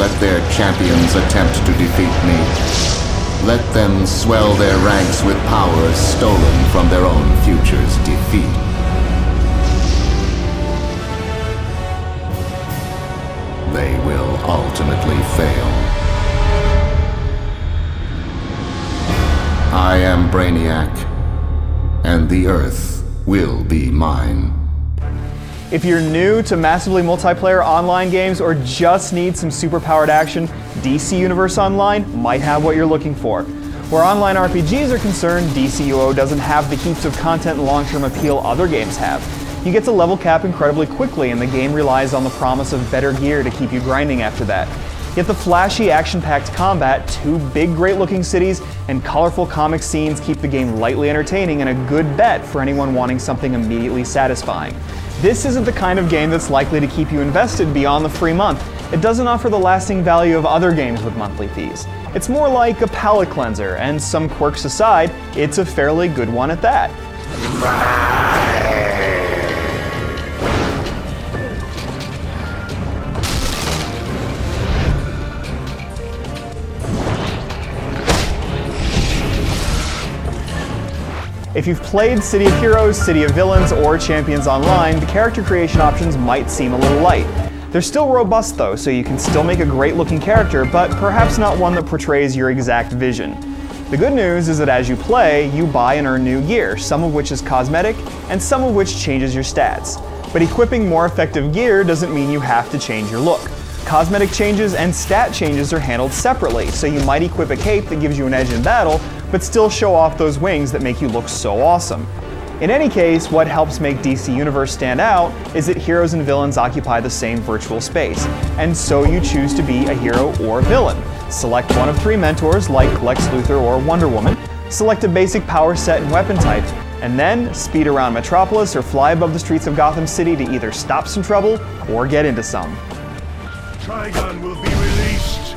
let their champions attempt to defeat me. Let them swell their ranks with powers stolen from their own future's defeat. They will ultimately fail. I am Brainiac, and the Earth will be mine. If you're new to massively multiplayer online games or just need some superpowered action, DC Universe Online might have what you're looking for. Where online RPGs are concerned, DCUO doesn't have the heaps of content and long-term appeal other games have. You get to level cap incredibly quickly, and the game relies on the promise of better gear to keep you grinding after that. Yet the flashy, action-packed combat, 2 big, great-looking cities, and colorful comic scenes keep the game lightly entertaining and a good bet for anyone wanting something immediately satisfying. This isn't the kind of game that's likely to keep you invested beyond the free month. It doesn't offer the lasting value of other games with monthly fees. It's more like a palate cleanser, and some quirks aside, it's a fairly good one at that. If you've played City of Heroes, City of Villains, or Champions Online, the character creation options might seem a little light. They're still robust though, so you can still make a great looking character, but perhaps not one that portrays your exact vision. The good news is that as you play, you buy and earn new gear, some of which is cosmetic, and some of which changes your stats. But equipping more effective gear doesn't mean you have to change your look. Cosmetic changes and stat changes are handled separately, so you might equip a cape that gives you an edge in battle, but still show off those wings that make you look so awesome. In any case, what helps make DC Universe stand out is that heroes and villains occupy the same virtual space, and so you choose to be a hero or villain. Select one of 3 mentors like Lex Luthor or Wonder Woman, select a basic power set and weapon type, and then speed around Metropolis or fly above the streets of Gotham City to either stop some trouble or get into some. Trigon will be released.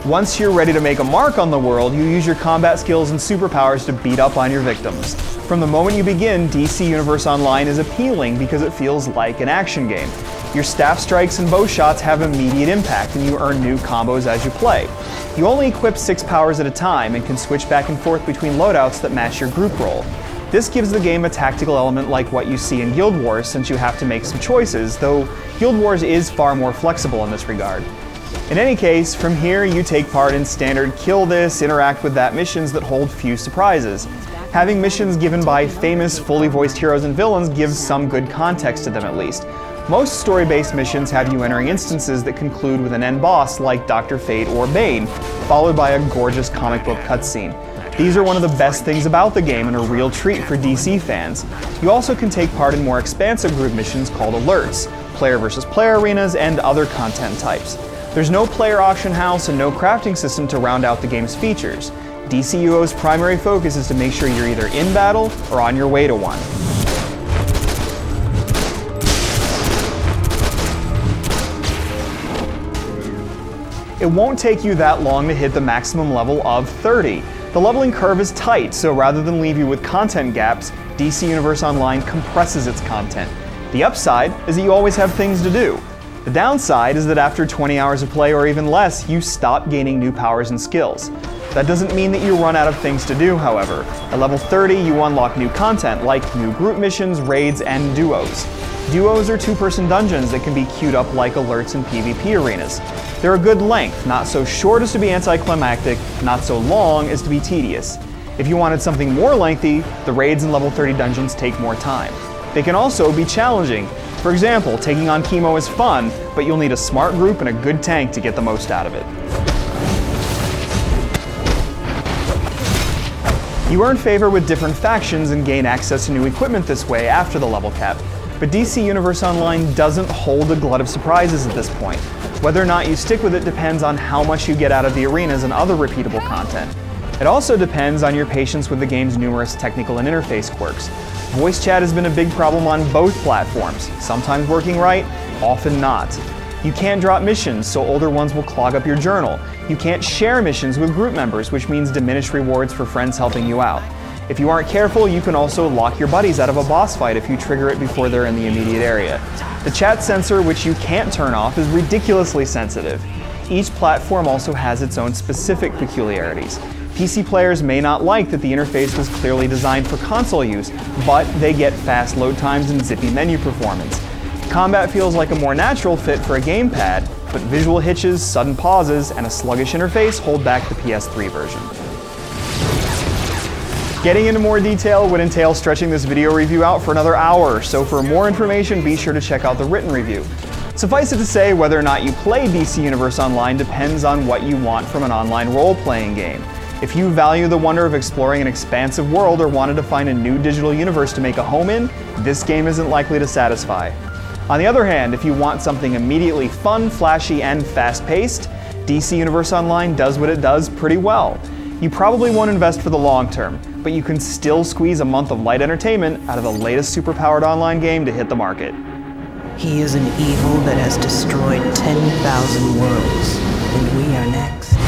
Once you're ready to make a mark on the world, you use your combat skills and superpowers to beat up on your victims. From the moment you begin, DC Universe Online is appealing because it feels like an action game. Your staff strikes and bow shots have immediate impact, and you earn new combos as you play. You only equip 6 powers at a time and can switch back and forth between loadouts that match your group role. This gives the game a tactical element like what you see in Guild Wars, since you have to make some choices, though Guild Wars is far more flexible in this regard. In any case, from here you take part in standard kill this, interact with that missions that hold few surprises. Having missions given by famous, fully voiced heroes and villains gives some good context to them at least. Most story-based missions have you entering instances that conclude with an end boss like Dr. Fate or Bane, followed by a gorgeous comic book cutscene. These are one of the best things about the game and a real treat for DC fans. You also can take part in more expansive group missions called alerts, player versus player arenas, and other content types. There's no player auction house and no crafting system to round out the game's features. DCUO's primary focus is to make sure you're either in battle or on your way to one. It won't take you that long to hit the maximum level of 30. The leveling curve is tight, so rather than leave you with content gaps, DC Universe Online compresses its content. The upside is that you always have things to do. The downside is that after 20 hours of play or even less, you stop gaining new powers and skills. That doesn't mean that you run out of things to do, however. At level 30, you unlock new content like new group missions, raids, and duos. Duos are 2-person dungeons that can be queued up like alerts in PvP arenas. They're a good length, not so short as to be anticlimactic, not so long as to be tedious. If you wanted something more lengthy, the raids in level 30 dungeons take more time. They can also be challenging. For example, taking on Chemo is fun, but you'll need a smart group and a good tank to get the most out of it. You earn favor with different factions and gain access to new equipment this way after the level cap. But DC Universe Online doesn't hold a glut of surprises at this point. Whether or not you stick with it depends on how much you get out of the arenas and other repeatable content. It also depends on your patience with the game's numerous technical and interface quirks. Voice chat has been a big problem on both platforms, sometimes working right, often not. You can't drop missions, so older ones will clog up your journal. You can't share missions with group members, which means diminished rewards for friends helping you out. If you aren't careful, you can also lock your buddies out of a boss fight if you trigger it before they're in the immediate area. The chat sensor, which you can't turn off, is ridiculously sensitive. Each platform also has its own specific peculiarities. PC players may not like that the interface was clearly designed for console use, but they get fast load times and zippy menu performance. Combat feels like a more natural fit for a gamepad, but visual hitches, sudden pauses, and a sluggish interface hold back the PS3 version. Getting into more detail would entail stretching this video review out for another hour, so for more information be sure to check out the written review. Suffice it to say, whether or not you play DC Universe Online depends on what you want from an online role-playing game. If you value the wonder of exploring an expansive world or wanted to find a new digital universe to make a home in, this game isn't likely to satisfy. On the other hand, if you want something immediately fun, flashy, and fast-paced, DC Universe Online does what it does pretty well. You probably won't invest for the long term, but you can still squeeze a month of light entertainment out of the latest superpowered online game to hit the market. He is an evil that has destroyed 10,000 worlds, and we are next.